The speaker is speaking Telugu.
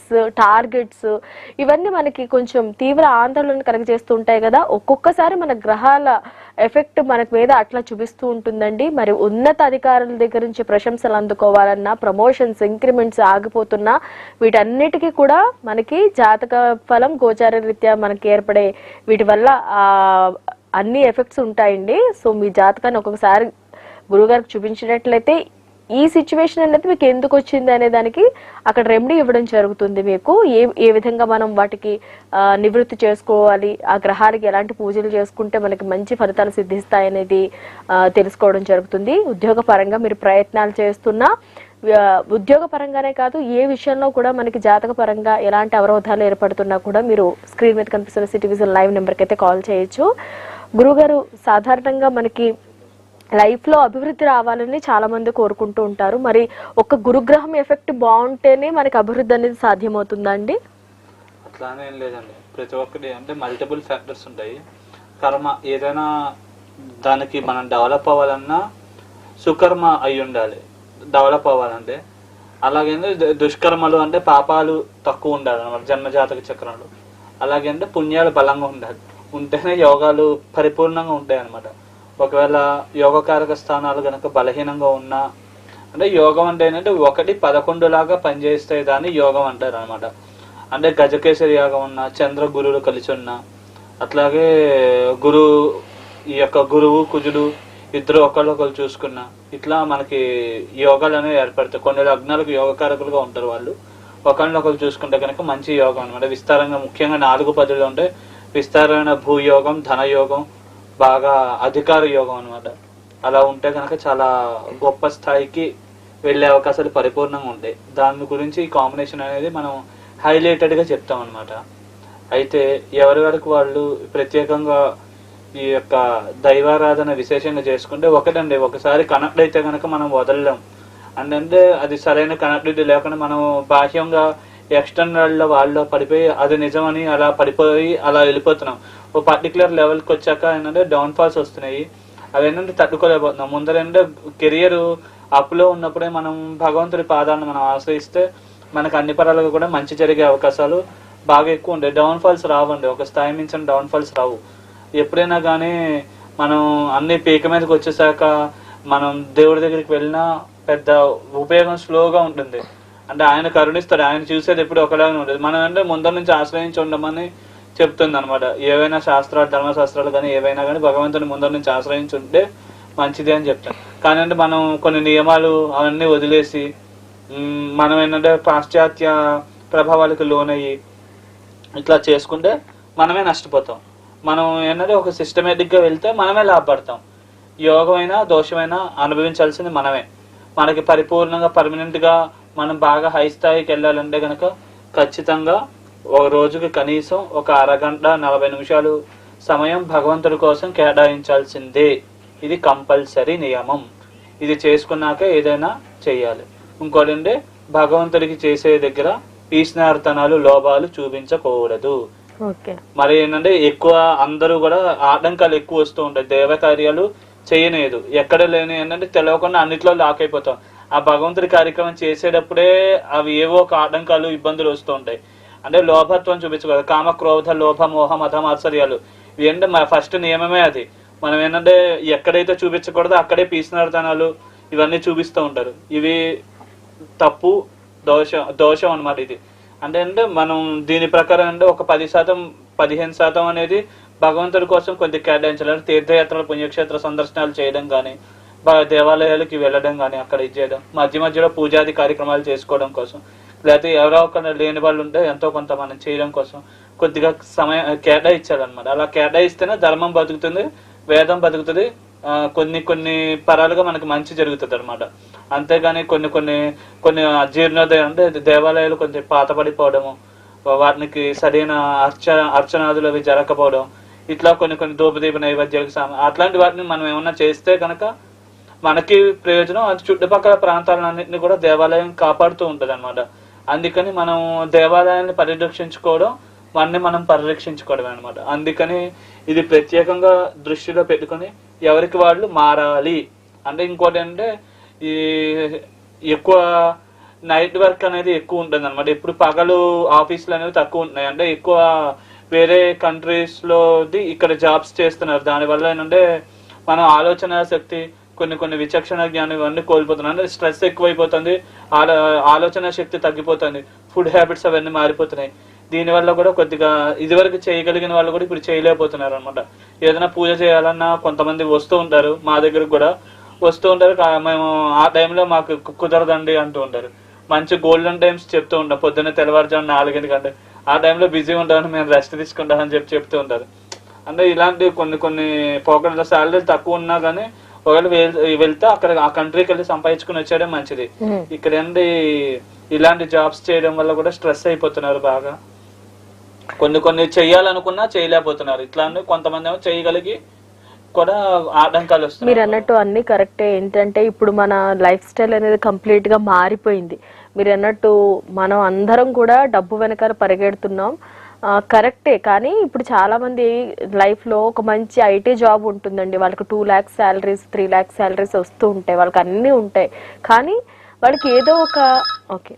స్ట్రెస్, టార్గెట్స్ ఇవన్నీ మనకి కొంచెం తీవ్ర ఆందోళన కలుగజేస్తూ ఉంటాయి కదా. ఒక్కొక్కసారి మన గ్రహాల ఎఫెక్ట్ మనకి మీద అట్లా చూపిస్తూ ఉంటుందండి. మరి ఉన్నత అధికారుల దగ్గర నుంచి ప్రశంసలు అందుకోవాలన్నా, ప్రమోషన్స్, ఇంక్రిమెంట్స్ ఆగిపోతున్నా వీటన్నిటికీ కూడా మనకి జాతక ఫలం గోచార రీత్యా మనకి ఏర్పడే వీటి వల్ల అన్ని ఎఫెక్ట్స్ ఉంటాయండి. సో మీ జాతకాన్ని ఒక్కొక్కసారి గురువుగారికి చూపించినట్లయితే ఈ సిచ్యువేషన్ అనేది మీకు ఎందుకు వచ్చింది అనే దానికి అక్కడ రెమెడీ ఇవ్వడం జరుగుతుంది. మీకు ఏ విధంగా మనం వాటికి నివృత్తి చేసుకోవాలి, ఆ గ్రహాలకి ఎలాంటి పూజలు చేసుకుంటే మనకి మంచి ఫలితాలు సిద్ధిస్తాయి అనేది తెలుసుకోవడం జరుగుతుంది. ఉద్యోగ పరంగా మీరు ప్రయత్నాలు చేస్తున్నా, ఉద్యోగ పరంగానే కాదు ఏ విషయంలో కూడా మనకి జాతక పరంగా ఎలాంటి అవరోధాలు ఏర్పడుతున్నా కూడా మీరు స్క్రీన్ మీద కనిపిస్తున్న సిటీ విజన్ లైవ్ నెంబర్కి అయితే కాల్ చేయొచ్చు. గురుగారు, సాధారణంగా మనకి లైఫ్ లో అభివృద్ధి రావాలని చాలా మంది కోరుకుంటూ ఉంటారు. మరి ఒక గురుగ్రహం ఎఫెక్ట్ బాగుంటేనే మనకి అభివృద్ధి అనేది సాధ్యమవుతుందా అండి? అట్లానే ఏం లేదండి. ప్రతి ఒక్కటి అంటే మల్టిపుల్ ఫ్యాక్టర్స్ ఉంటాయి. కర్మ ఏదైనా దానికి మనం డెవలప్ అవ్వాలన్నా సుకర్మ అయి ఉండాలి డెవలప్ అవ్వాలంటే. అలాగే దుష్కర్మలు అంటే పాపాలు తక్కువ ఉండాలి అన్నమాట జన్మజాతక చక్రంలో. అలాగే అంటే పుణ్యాలు బలంగా ఉండాలి, ఉంటేనే యోగాలు పరిపూర్ణంగా ఉంటాయి అన్నమాట. ఒకవేళ యోగకారక స్థానాలు కనుక బలహీనంగా ఉన్నా, అంటే యోగం అంటే ఏంటంటే 1-11 లాగా పనిచేస్తే దాన్ని యోగం అంటారు అనమాట. అంటే గజకేసరి యోగం ఉన్నా, చంద్ర గురువులు కలిసి ఉన్నా, అట్లాగే ఈ యొక్క గురువు కుజుడు ఇద్దరు ఒకళ్ళు చూసుకున్నా, ఇట్లా మనకి యోగాలు అనేవి ఏర్పడతాయి. కొన్ని లగ్నాలకు యోగకారకులుగా ఉంటారు వాళ్ళు. ఒకళ్ళు చూసుకుంటే కనుక మంచి యోగం అనమాట. విస్తారంగా ముఖ్యంగా 4 పదులు ఉంటే విస్తారమైన భూయోగం, ధనయోగం, బాగా అధికార యోగం అనమాట. అలా ఉంటే కనుక చాలా గొప్ప స్థాయికి వెళ్ళే అవకాశాలు పరిపూర్ణంగా ఉంటాయి. దాని గురించి ఈ కాంబినేషన్ అనేది మనం హైలైటెడ్గా చెప్తాం అనమాట. అయితే ఎవరి వరకు వాళ్ళు ప్రత్యేకంగా ఈ యొక్క దైవారాధన విశేషంగా చేసుకుంటే ఒకటండి, ఒకసారి కనెక్ట్ అయితే కనుక మనం వదలలేం. అంటే అది సరైన కనెక్టివిటీ లేకుండా మనం బాహ్యంగా ఎక్స్టర్నల్ వాళ్ళు పడిపోయి అది నిజమని అలా పడిపోయి అలా వెళ్ళిపోతున్నాం. ఓ పర్టికులర్ లెవెల్కి వచ్చాక ఏంటంటే డౌన్ ఫాల్స్ వస్తున్నాయి. అవి ఏంటంటే తట్టుకోలేకపోతున్నాం. ముందర ఏంటంటే కెరియర్ అప్లో ఉన్నప్పుడే మనం భగవంతుడి పాదాలను మనం ఆశ్రయిస్తే మనకు అన్ని పరాలుగా కూడా మంచి జరిగే అవకాశాలు బాగా ఎక్కువ ఉంటాయి. డౌన్ ఫాల్స్ రావండి, ఒక స్థాయి మించిన డౌన్ ఫాల్స్ రావు. ఎప్పుడైనా కానీ మనం అన్ని పీక మీదకి వచ్చేసాక మనం దేవుడి దగ్గరికి వెళ్ళినా పెద్ద ఉపయోగం స్లోగా ఉంటుంది. అంటే ఆయన కరుణిస్తాడు, ఆయన చూసేది ఎప్పుడు ఒకలాగానే ఉంటుంది. మనం అంటే ముందర నుంచి ఆశ్రయించి ఉండమని చెప్తుంది అనమాట. ఏవైనా శాస్త్రాలు, ధర్మశాస్త్రాలు కానీ ఏవైనా కానీ భగవంతుని ముందర నుంచి ఆశ్రయించి ఉంటే మంచిది అని చెప్తాను. కానీ అంటే మనం కొన్ని నియమాలు అవన్నీ వదిలేసి మనం ఏంటంటే పాశ్చాత్య ప్రభావాలకు లోనయ్యి ఇట్లా చేసుకుంటే మనమే నష్టపోతాం. మనం ఏంటంటే ఒక సిస్టమేటిక్గా వెళ్తే మనమే లాభపడతాం. యోగమైనా దోషమైనా అనుభవించాల్సింది మనమే. మనకి పరిపూర్ణంగా పర్మనెంట్గా మనం బాగా హై స్థాయికి వెళ్ళాలంటే కనుక ఖచ్చితంగా ఒక రోజుకి కనీసం ఒక అరగంట 40 నిమిషాలు సమయం భగవంతుడి కోసం కేటాయించాల్సిందే. ఇది కంపల్సరీ నియమం. ఇది చేసుకున్నాక ఏదైనా చెయ్యాలి. ఇంకోటి అంటే భగవంతుడికి చేసే దగ్గర పీస్నార్తనాలు, లోభాలు చూపించకూడదు. మరి ఏంటంటే ఎక్కువ అందరూ కూడా ఆటంకాలు ఎక్కువ వస్తూ ఉంటాయి. దేవకార్యాలు చేయలేదు, ఎక్కడ లేని ఏంటంటే తెలియకుండా అన్నిట్లో లాక్ అయిపోతాం. ఆ భగవంతుడి కార్యక్రమం చేసేటప్పుడే అవి ఏవో ఒక ఆటంకాలు, ఇబ్బందులు వస్తూ ఉంటాయి. అంటే లోభత్వం చూపించకూడదు. కామ, క్రోధ, లోభ, మోహ, మతం, ఆశ్చర్యాలు ఇవి ఏంటంటే మన ఫస్ట్ నియమమే అది. మనం ఏంటంటే ఎక్కడైతే చూపించకూడదో అక్కడే పీసినార్తనాలు ఇవన్నీ చూపిస్తూ ఉంటారు. ఇవి తప్పు, దోషం అనమాట. ఇది అంటే మనం దీని ప్రకారం అంటే ఒక 10%, 15% అనేది భగవంతుడి కోసం కొద్దిగా కేటాయించాలి. తీర్థయాత్రలు, పుణ్యక్షేత్ర సందర్శనాలు చేయడం కానీ, దేవాలయాలకి వెళ్ళడం కానీ, అక్కడ ఇచ్చేయడం, మధ్యలో పూజాది కార్యక్రమాలు చేసుకోవడం కోసం, లేకపోతే ఎవరో ఒక లేని వాళ్ళు ఉంటే ఎంతో కొంత మనం చేయడం కోసం కొద్దిగా సమయం కేటాయించాలన్నమాట. అలా కేటాయిస్తేనే ధర్మం బతుకుతుంది, వేదం బతుకుతుంది, కొన్ని పరాలుగా మనకి మంచి జరుగుతుంది అనమాట. అంతేగాని కొన్ని అజీర్ణోదయం అంటే దేవాలయాలు కొంచెం పాతపడిపోవడము, వాటికి సరైన అర్చనాదులు అవి జరగకపోవడం, ఇట్లా కొన్ని ధూపదీప నైవేద్యాలకు అట్లాంటి వాటిని మనం ఏమన్నా చేస్తే కనుక మనకి ప్రయోజనం. అది చుట్టుపక్కల ప్రాంతాలన్నింటినీ కూడా దేవాలయం కాపాడుతూ ఉంటుంది అనమాట. అందుకని మనం దేవాలయాన్ని పరిరక్షించుకోవడం, వాటిని మనం పరిరక్షించుకోవడం అనమాట. అందుకని ఇది ప్రత్యేకంగా దృష్టిలో పెట్టుకొని ఎవరికి వాళ్ళు మారాలి. అంటే ఇంకోటి అంటే ఈ ఎక్కువ నైట్ వర్క్ అనేది ఎక్కువ ఉంటుంది అనమాట. ఇప్పుడు పగలు ఆఫీసులు అనేవి తక్కువ ఉంటున్నాయి, అంటే ఎక్కువ వేరే కంట్రీస్ లోది ఇక్కడ జాబ్స్ చేస్తున్నారు. దానివల్ల ఏంటంటే మన ఆలోచన శక్తి, కొన్ని విచక్షణ జ్ఞానం ఇవన్నీ కోల్పోతున్నాం. అంటే స్ట్రెస్ ఎక్కువైపోతుంది, ఆలోచన శక్తి తగ్గిపోతుంది, ఫుడ్ హ్యాబిట్స్ అవన్నీ మారిపోతున్నాయి. దీనివల్ల కూడా కొద్దిగా ఇదివరకు చేయగలిగిన వాళ్ళు కూడా ఇప్పుడు చేయలేకపోతున్నారు అనమాట. ఏదైనా పూజ చేయాలన్నా కొంతమంది వస్తూ ఉంటారు, మా దగ్గరకు కూడా వస్తూ ఉంటారు. మేము ఆ టైంలో మాకు కుదరదండి అంటూ ఉంటారు. మంచి గోల్డెన్ టైమ్స్ చెప్తూ ఉంటాం, పొద్దున్న తెల్లవారుజాము 4 గంటల, ఆ టైంలో బిజీ ఉంటామని మేము రెస్ట్ తీసుకుంటామని చెప్తూ ఉంటారు. అంటే ఇలాంటి కొన్ని పోకడల శాలరీ తక్కువ ఉన్నా కానీ ఒకవేళ వెళ్తే అక్కడ ఆ కంట్రీకి వెళ్ళి సంపాదించుకుని వచ్చేయడం మంచిది. ఇక్కడ ఏంటి ఇలాంటి జాబ్స్ చేయడం వల్ల కూడా స్ట్రెస్ అయిపోతున్నారు బాగా. కొన్ని చెయ్యాలనుకున్నా చేయలేకపోతున్నారు. ఇట్లా కొంతమంది ఏమో చేయగలిగి కూడా ఆటంకాలు వస్తున్నాయి. మీరు అన్నట్టు అన్ని కరెక్టే. ఏంటంటే ఇప్పుడు మన లైఫ్ స్టైల్ అనేది కంప్లీట్ గా మారిపోయింది. మీరు అన్నట్టు మనం అందరం కూడా డబ్బు వెనకాల పరిగెడుతున్నాం, కరెక్టే. కానీ ఇప్పుడు చాలా మంది లైఫ్ లో ఒక మంచి ఐటీ జాబ్ ఉంటుందండి, వాళ్ళకి 2 lakhs శాలరీస్ 3 lakhs శాలరీస్ వస్తూ ఉంటాయి, వాళ్ళకి అన్నీ ఉంటాయి. కానీ వాళ్ళకి ఏదో ఒక ఓకే